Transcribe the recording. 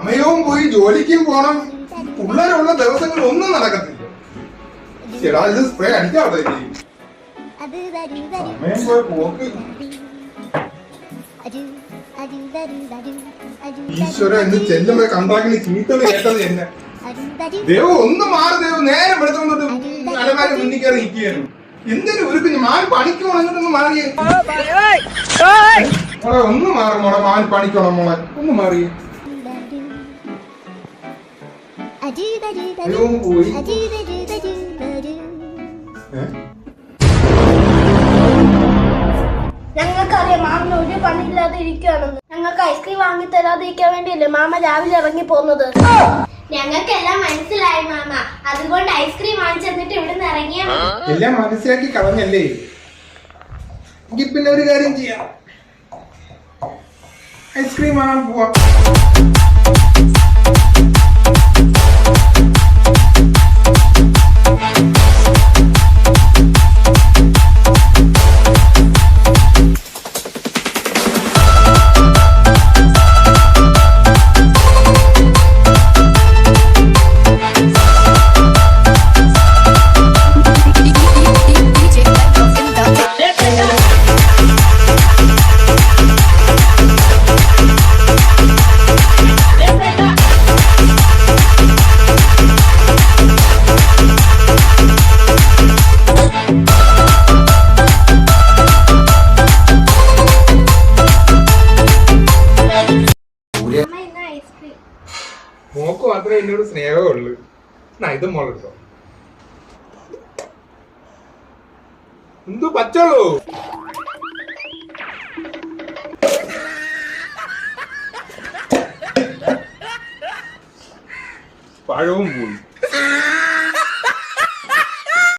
സമയവും പോയി ജോലിക്കും പോണം. പിള്ളേരുള്ള ദിവസങ്ങൾ ഒന്നും നടക്കത്തില്ല. ചേടാ ഇത് സ്പ്രേ അടിക്കാതെ സമയം പോയ പോക്ക്. ഈശ്വര എന്ന് ചെല്ലുമ്പോ കണ്ടാക്കിന് ചീത്തള് കേട്ടത് തന്നെ. ദേവ് ഒന്ന് മാറി ദേവ്. നേരെ വെളുത്തോണ്ട് അലമാരി മുന്നിൽ കയറി നിൽക്കുകയാണ്. എന്തിനും ഒരു കുഞ്ഞ് മാൻ പണിക്ക് പോണെന്നൊന്ന് മാറിയേ. മോളെ ഒന്ന് മാറും മോളെ. മാൻ പണിക്കോണം മോളെ. ഒന്ന് മാറിയേ. പോയി ഞങ്ങൾക്കറിയാം മാമന് ഒരു പണിയില്ലാതെ ഇരിക്കുകയാണെന്ന്. ഞങ്ങൾക്ക് ഐസ്ക്രീം വാങ്ങി തരാതിരിക്കാൻ വേണ്ടിയല്ലേ മാമ രാവിലെ ഇറങ്ങി പോകുന്നത്. ഞങ്ങൾക്കെല്ലാം മനസ്സിലായി മാമ. അതുകൊണ്ട് ഐസ്ക്രീം വാങ്ങിച്ചു തന്നിട്ട് ഇവിടുന്ന് ഇറങ്ങിയാ എല്ലാം മനസ്സിലാക്കി കളഞ്ഞല്ലേ. എങ്കിൽ പിന്നെ ഒരു കാര്യം ചെയ്യാം, ഐസ്ക്രീം വാങ്ങാൻ പോവാം. മോക്ക് മാത്രമേ എന്നോട് സ്നേഹമേ ഉള്ളു. ഇത് മോളെടുത്തോ. എന്തോ പറ്റുള്ളൂ. പഴവും പോയി.